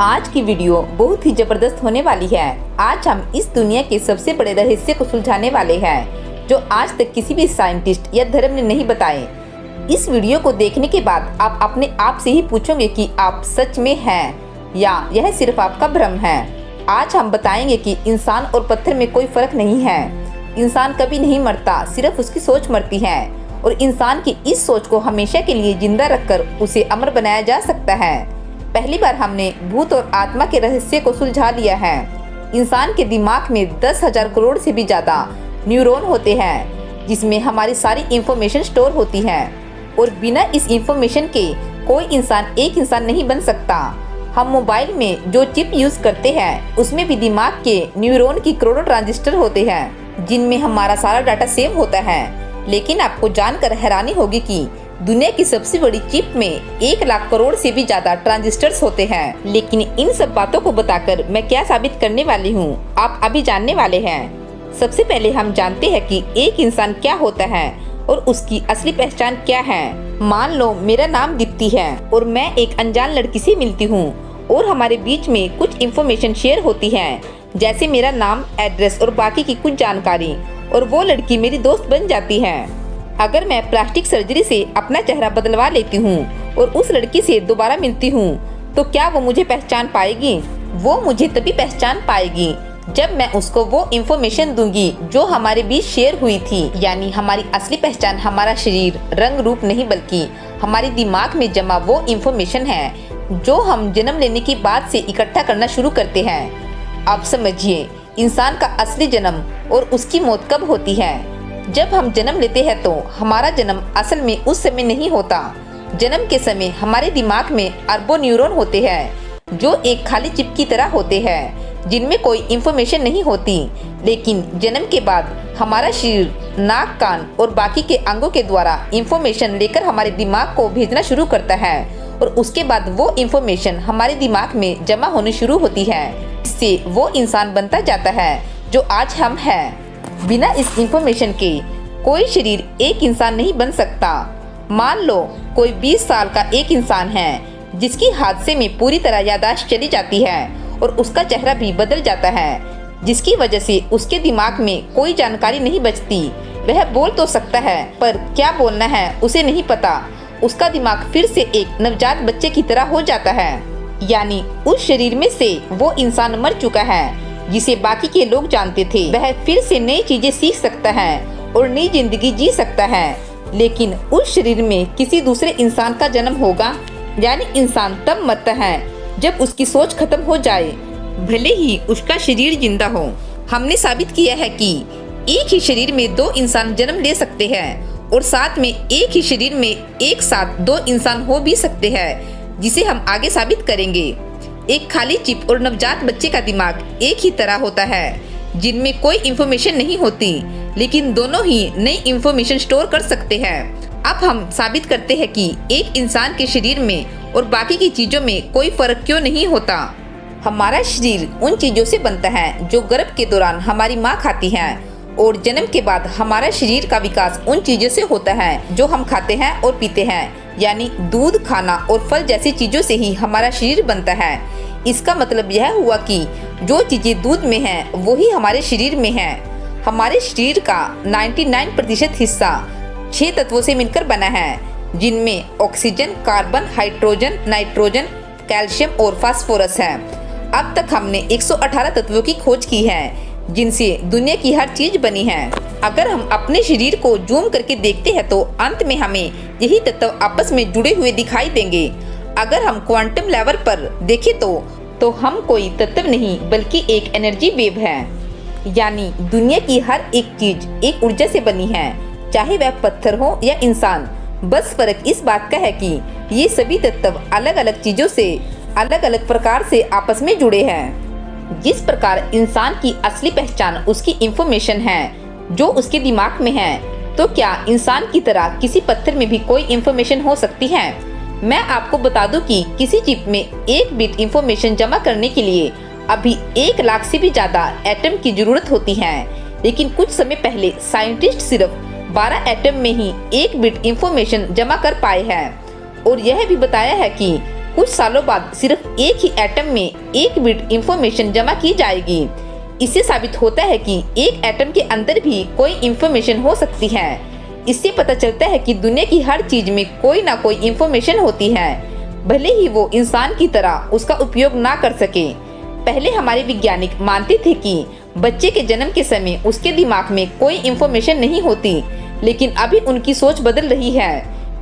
आज की वीडियो बहुत ही जबरदस्त होने वाली है। आज हम इस दुनिया के सबसे बड़े रहस्य को सुलझाने वाले हैं जो आज तक किसी भी साइंटिस्ट या धर्म ने नहीं बताए। इस वीडियो को देखने के बाद आप अपने आप से ही पूछोगे कि आप सच में हैं या यह सिर्फ आपका भ्रम है। आज हम बताएंगे कि इंसान और पत्थर में कोई फर्क नहीं है। इंसान कभी नहीं मरता, सिर्फ उसकी सोच मरती है और इंसान की इस सोच को हमेशा के लिए जिंदा रखकर उसे अमर बनाया जा सकता है। पहली बार हमने भूत और आत्मा के रहस्य को सुलझा लिया है। इंसान के दिमाग में 10,000 करोड़ से भी ज्यादा न्यूरॉन होते हैं जिसमें हमारी सारी इंफॉर्मेशन स्टोर होती है और बिना इस इंफॉर्मेशन के कोई इंसान एक इंसान नहीं बन सकता। हम मोबाइल में जो चिप यूज करते हैं उसमें भी दिमाग के न्यूरॉन की करोड़ों ट्रांजिस्टर होते हैं जिनमें हमारा सारा डाटा सेव होता है। लेकिन आपको जानकर हैरानी होगी कि दुनिया की सबसे बड़ी चिप में 1 लाख करोड़ से भी ज्यादा ट्रांजिस्टर्स होते हैं। लेकिन इन सब बातों को बताकर मैं क्या साबित करने वाली हूँ, आप अभी जानने वाले हैं। सबसे पहले हम जानते हैं कि एक इंसान क्या होता है और उसकी असली पहचान क्या है। मान लो मेरा नाम दीप्ति है और मैं एक अनजान लड़की से मिलती हूँ और हमारे बीच में कुछ इन्फॉर्मेशन शेयर होती है, जैसे मेरा नाम, एड्रेस और बाकी की कुछ जानकारी, और वो लड़की मेरी दोस्त बन जाती है। अगर मैं प्लास्टिक सर्जरी से अपना चेहरा बदलवा लेती हूँ और उस लड़की से दोबारा मिलती हूँ तो क्या वो मुझे पहचान पाएगी? वो मुझे तभी पहचान पाएगी जब मैं उसको वो इन्फॉर्मेशन दूंगी जो हमारे बीच शेयर हुई थी। यानी हमारी असली पहचान हमारा शरीर, रंग, रूप नहीं बल्कि हमारे दिमाग में जमा वो इन्फॉर्मेशन है जो हम जन्म लेने के बाद से इकट्ठा करना शुरू करते हैं। अब समझिए इंसान का असली जन्म और उसकी मौत कब होती है। जब हम जन्म लेते हैं तो हमारा जन्म असल में उस समय नहीं होता। जन्म के समय हमारे दिमाग में अरबों न्यूरॉन होते हैं जो एक खाली चिप की तरह होते हैं जिनमें कोई इंफॉर्मेशन नहीं होती। लेकिन जन्म के बाद हमारा शरीर, नाक, कान और बाकी के अंगों के द्वारा इंफॉर्मेशन लेकर हमारे दिमाग को भेजना शुरू करता है और उसके बाद वो इंफॉर्मेशन हमारे दिमाग में जमा होनी शुरू होती है। इससे वो इंसान बनता जाता है जो आज हम हैं। बिना इस इंफॉर्मेशन के कोई शरीर एक इंसान नहीं बन सकता। मान लो कोई 20 साल का एक इंसान है जिसकी हादसे में पूरी तरह याददाश्त चली जाती है और उसका चेहरा भी बदल जाता है, जिसकी वजह से उसके दिमाग में कोई जानकारी नहीं बचती। वह बोल तो सकता है पर क्या बोलना है उसे नहीं पता। उसका दिमाग फिर से एक नवजात बच्चे की तरह हो जाता है। यानी उस शरीर में से वो इंसान मर चुका है जिसे बाकी के लोग जानते थे। वह फिर से नई चीजें सीख सकता है और नई जिंदगी जी सकता है, लेकिन उस शरीर में किसी दूसरे इंसान का जन्म होगा। यानी इंसान तब मरता है जब उसकी सोच खत्म हो जाए, भले ही उसका शरीर जिंदा हो। हमने साबित किया है कि एक ही शरीर में 2 इंसान जन्म ले सकते हैं और साथ में एक ही शरीर में एक साथ 2 इंसान हो भी सकते हैं, जिसे हम आगे साबित करेंगे। एक खाली चिप और नवजात बच्चे का दिमाग एक ही तरह होता है जिनमें कोई इंफॉर्मेशन नहीं होती, लेकिन दोनों ही नई इंफॉर्मेशन स्टोर कर सकते हैं। अब हम साबित करते हैं कि एक इंसान के शरीर में और बाकी की चीजों में कोई फर्क क्यों नहीं होता। हमारा शरीर उन चीजों से बनता है जो गर्भ के दौरान हमारी माँ खाती है और जन्म के बाद हमारा शरीर का विकास उन चीजों से होता है जो हम खाते हैं और पीते हैं। यानी दूध, खाना और फल जैसी चीजों से ही हमारा शरीर बनता है। इसका मतलब यह हुआ कि जो चीजें दूध में हैं वही हमारे शरीर में हैं। हमारे शरीर का 99% हिस्सा 6 तत्वों से मिलकर बना है, जिनमें oxygen, carbon, hydrogen, nitrogen, calcium और फास्फोरस है। अब तक हमने 118 तत्वों की खोज की है जिनसे दुनिया की हर चीज बनी है। अगर हम अपने शरीर को जूम करके देखते हैं तो अंत में हमें यही तत्व आपस में जुड़े हुए दिखाई देंगे। अगर हम क्वांटम लेवल पर देखें तो हम कोई तत्व नहीं बल्कि एक एनर्जी वेव है। यानी दुनिया की हर एक चीज एक ऊर्जा से बनी है, चाहे वह पत्थर हो या इंसान। बस फर्क इस बात का है कि ये सभी तत्व अलग अलग चीजों से अलग अलग प्रकार से आपस में जुड़े हैं। जिस प्रकार इंसान की असली पहचान उसकी इंफॉर्मेशन है जो उसके दिमाग में है, तो क्या इंसान की तरह किसी पत्थर में भी कोई इंफॉर्मेशन हो सकती है? मैं आपको बता दूं कि किसी चिप में 1 बिट इंफॉर्मेशन जमा करने के लिए अभी 1 लाख से भी ज्यादा एटम की जरूरत होती है। लेकिन कुछ समय पहले साइंटिस्ट सिर्फ 12 एटम में ही 1 बिट इंफॉर्मेशन जमा कर पाए हैं और यह भी बताया है कि कुछ सालों बाद सिर्फ एक ही एटम में 1 बिट इंफॉर्मेशन जमा की जाएगी। इससे साबित होता है कि एक एटम के अंदर भी कोई इंफॉर्मेशन हो सकती है। इससे पता चलता है कि दुनिया की हर चीज में कोई ना कोई इंफॉर्मेशन होती है, भले ही वो इंसान की तरह उसका उपयोग ना कर सके। पहले हमारे वैज्ञानिक मानते थे कि बच्चे के जन्म के समय उसके दिमाग में कोई इंफॉर्मेशन नहीं होती, लेकिन अभी उनकी सोच बदल रही है,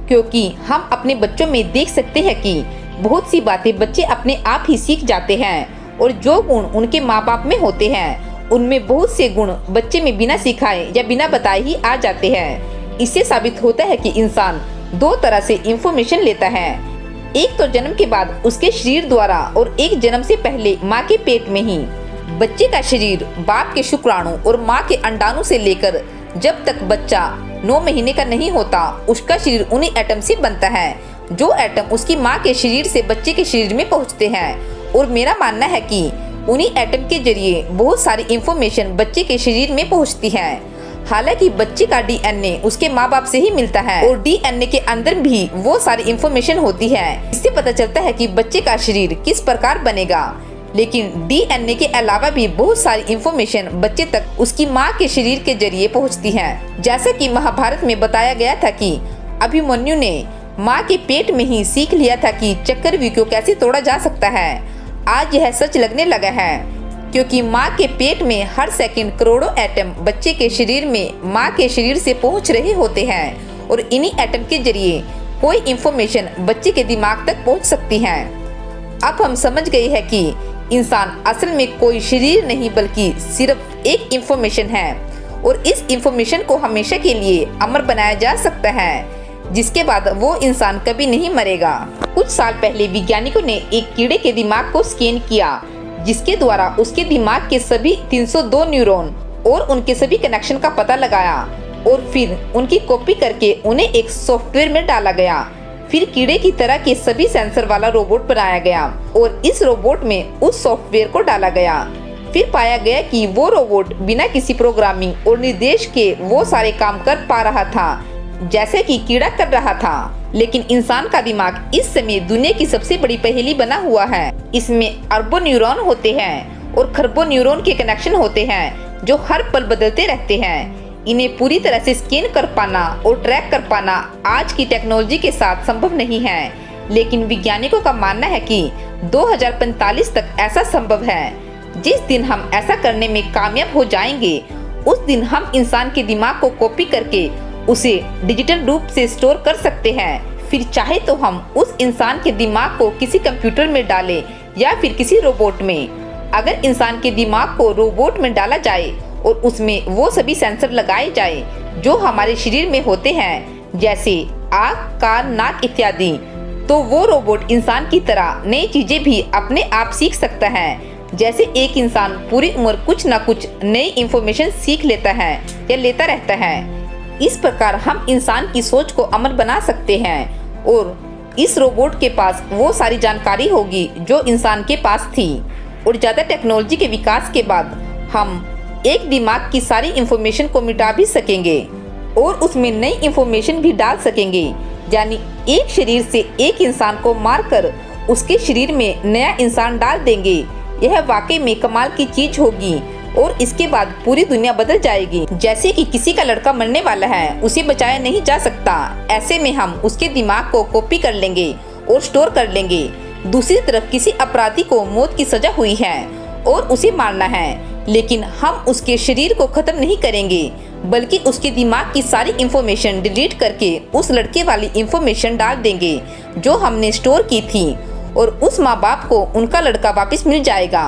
क्योंकि हम अपने बच्चों में देख सकते हैं कि बहुत सी बातें बच्चे अपने आप ही सीख जाते हैं और जो गुण उनके माँ बाप में होते हैं उनमें बहुत से गुण बच्चे में बिना सिखाए या बिना बताए ही आ जाते हैं। इससे साबित होता है कि इंसान 2 तरह से इंफॉर्मेशन लेता है, एक तो जन्म के बाद उसके शरीर द्वारा और एक जन्म से पहले माँ के पेट में ही। बच्चे का शरीर बाप के शुक्राणु और माँ के अंडाणु से लेकर जब तक बच्चा 9 महीने का नहीं होता उसका शरीर उन्हीं एटम से बनता है, जो एटम उसकी माँ के शरीर से बच्चे के शरीर में पहुँचते हैं। और मेरा मानना है कि उन्हीं एटम के जरिए बहुत सारी इंफॉर्मेशन बच्चे के शरीर में पहुँचती है। हालांकि बच्चे का डीएनए उसके माँ बाप से ही मिलता है और डीएनए के अंदर भी वो सारी इंफॉर्मेशन होती है। इससे पता चलता है कि बच्चे का शरीर किस प्रकार बनेगा। लेकिन डीएनए के अलावा भी बहुत सारी इंफॉर्मेशन बच्चे तक उसकी माँ के शरीर के जरिए पहुँचती है। जैसा कि महाभारत में बताया गया था कि अभिमन्यु ने माँ के पेट में ही सीख लिया था कि चक्रव्यूह को कैसे तोड़ा जा सकता है। आज यह सच लगने लगा है, क्योंकि माँ के पेट में हर सेकंड करोड़ों एटम बच्चे के शरीर में माँ के शरीर से पहुँच रहे होते हैं और इन्हीं एटम के जरिए कोई इंफॉर्मेशन बच्चे के दिमाग तक पहुँच सकती है। अब हम समझ गए हैं कि इंसान असल में कोई शरीर नहीं बल्कि सिर्फ एक इंफॉर्मेशन है और इस इंफॉर्मेशन को हमेशा के लिए अमर बनाया जा सकता है, जिसके बाद वो इंसान कभी नहीं मरेगा। कुछ साल पहले वैज्ञानिकों ने एक कीड़े के दिमाग को स्कैन किया, जिसके द्वारा उसके दिमाग के सभी 302 न्यूरॉन और उनके सभी कनेक्शन का पता लगाया और फिर उनकी कॉपी करके उन्हें एक सॉफ्टवेयर में डाला गया। फिर कीड़े की तरह के सभी सेंसर वाला रोबोट बनाया गया और इस रोबोट में उस सॉफ्टवेयर को डाला गया। फिर पाया गया कि वो रोबोट बिना किसी प्रोग्रामिंग और निर्देश के वो सारे काम कर पा रहा था जैसे कि कीड़ा कर रहा था। लेकिन इंसान का दिमाग इस समय दुनिया की सबसे बड़ी पहेली बना हुआ है। इसमें अरबों न्यूरॉन होते हैं और खरबों न्यूरॉन के कनेक्शन होते हैं जो हर पल बदलते रहते हैं। इन्हें पूरी तरह से स्कैन कर पाना और ट्रैक कर पाना आज की टेक्नोलॉजी के साथ संभव नहीं है, लेकिन वैज्ञानिकों का मानना है कि 2045 तक ऐसा संभव है। जिस दिन हम ऐसा करने में कामयाब हो जाएंगे, उस दिन हम इंसान के दिमाग को कॉपी करके उसे डिजिटल रूप से स्टोर कर सकते हैं। फिर चाहे तो हम उस इंसान के दिमाग को किसी कंप्यूटर में डालें या फिर किसी रोबोट में। अगर इंसान के दिमाग को रोबोट में डाला जाए और उसमें वो सभी सेंसर लगाए जाए जो हमारे शरीर में होते हैं, जैसे आँख, कान, नाक इत्यादि, तो वो रोबोट इंसान की तरह नई चीजें भी अपने आप सीख सकता है। जैसे एक इंसान पूरी उम्र कुछ न कुछ नई इंफॉर्मेशन सीख लेता है या लेता रहता है, इस प्रकार हम इंसान की सोच को अमर बना सकते हैं और इस रोबोट के पास वो सारी जानकारी होगी जो इंसान के पास थी। और ज़्यादा टेक्नोलॉजी के विकास के बाद हम एक दिमाग की सारी इंफॉर्मेशन को मिटा भी सकेंगे और उसमें नई इंफॉर्मेशन भी डाल सकेंगे। यानी एक शरीर से एक इंसान को मारकर उसके शरीर में नया इंसान डाल देंगे। यह वाकई में कमाल की चीज होगी और इसके बाद पूरी दुनिया बदल जाएगी। जैसे कि किसी का लड़का मरने वाला है, उसे बचाया नहीं जा सकता, ऐसे में हम उसके दिमाग को कॉपी कर लेंगे और स्टोर कर लेंगे। दूसरी तरफ किसी अपराधी को मौत की सजा हुई है और उसे मारना है, लेकिन हम उसके शरीर को खत्म नहीं करेंगे बल्कि उसके दिमाग की सारी इंफॉर्मेशन डिलीट करके उस लड़के वाली इंफॉर्मेशन डाल देंगे जो हमने स्टोर की थी और उस माँ बाप को उनका लड़का वापस मिल जाएगा।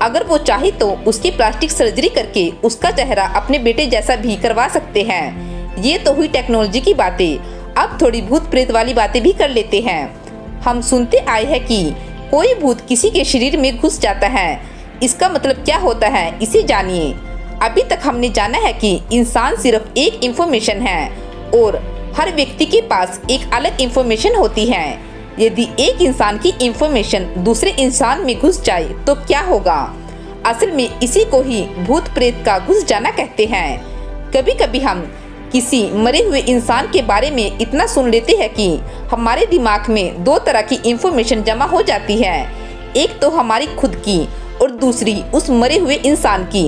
अगर वो चाहे तो उसकी प्लास्टिक सर्जरी करके उसका चेहरा अपने बेटे जैसा भी करवा सकते हैं। ये तो हुई टेक्नोलॉजी की बातें। अब थोड़ी भूत प्रेत वाली बातें भी कर लेते हैं। हम सुनते आए हैं कि कोई भूत किसी के शरीर में घुस जाता है। इसका मतलब क्या होता है, इसे जानिए। अभी तक हमने जाना है कि इंसान सिर्फ एक इंफॉर्मेशन है और हर व्यक्ति के पास एक अलग इंफॉर्मेशन होती है। यदि एक इंसान की इंफॉर्मेशन दूसरे इंसान में घुस जाए तो क्या होगा? असल में इसी को ही भूत प्रेत का घुस जाना कहते हैं। कभी कभी हम किसी मरे हुए इंसान के बारे में इतना सुन लेते हैं कि हमारे दिमाग में 2 तरह की इंफॉर्मेशन जमा हो जाती है। एक तो हमारी खुद की और दूसरी उस मरे हुए इंसान की।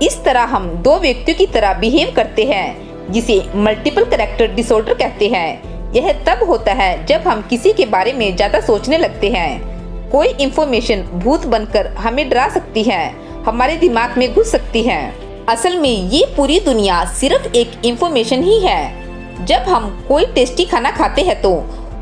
इस तरह हम दो व्यक्तियों की तरह बिहेव करते हैं, जिसे मल्टीपल कैरेक्टर डिसऑर्डर कहते हैं। यह तब होता है जब हम किसी के बारे में ज्यादा सोचने लगते हैं। कोई इंफॉर्मेशन भूत बनकर हमें डरा सकती है, हमारे दिमाग में घुस सकती है। असल में ये पूरी दुनिया सिर्फ एक इंफॉर्मेशन ही है। जब हम कोई टेस्टी खाना खाते हैं तो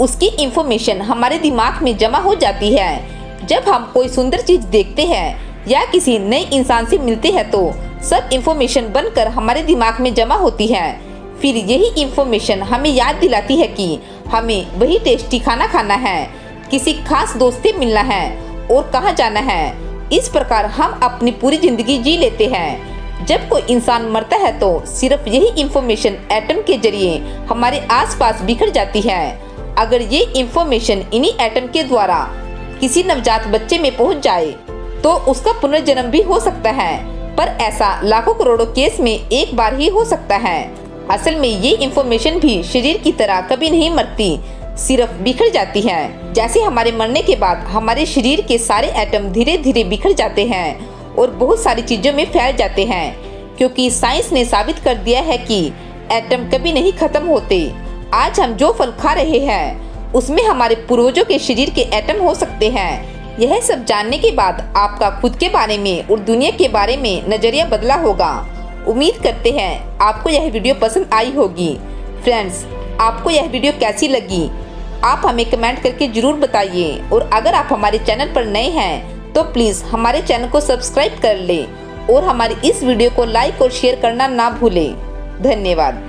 उसकी इंफॉर्मेशन हमारे दिमाग में जमा हो जाती है। जब हम कोई सुंदर चीज देखते हैं या किसी नए इंसान से मिलते हैं तो सब इंफॉर्मेशन बनकर हमारे दिमाग में जमा होती है। फिर यही इंफॉर्मेशन हमें याद दिलाती है कि हमें वही टेस्टी खाना खाना है, किसी खास दोस्त से मिलना है और कहाँ जाना है। इस प्रकार हम अपनी पूरी जिंदगी जी लेते हैं। जब कोई इंसान मरता है तो सिर्फ यही इंफॉर्मेशन एटम के जरिए हमारे आसपास बिखर जाती है। अगर ये इंफॉर्मेशन इन्हीं एटम के द्वारा किसी नवजात बच्चे में पहुंच जाए तो उसका पुनर्जन्म भी हो सकता है, पर ऐसा लाखों करोड़ों केस में एक बार ही हो सकता है। असल में ये इंफॉर्मेशन भी शरीर की तरह कभी नहीं मरती, सिर्फ बिखर जाती है। जैसे हमारे मरने के बाद हमारे शरीर के सारे एटम धीरे धीरे बिखर जाते हैं और बहुत सारी चीजों में फैल जाते हैं, क्योंकि साइंस ने साबित कर दिया है कि एटम कभी नहीं खत्म होते। आज हम जो फल खा रहे हैं उसमें हमारे पूर्वजों के शरीर के एटम हो सकते हैं। यह सब जानने के बाद आपका खुद के बारे में और दुनिया के बारे में नजरिया बदला होगा। उम्मीद करते हैं आपको यह वीडियो पसंद आई होगी। फ्रेंड्स, आपको यह वीडियो कैसी लगी आप हमें कमेंट करके जरूर बताइए, और अगर आप हमारे चैनल पर नए हैं तो प्लीज हमारे चैनल को सब्सक्राइब कर ले और हमारी इस वीडियो को लाइक और शेयर करना ना भूलें। धन्यवाद।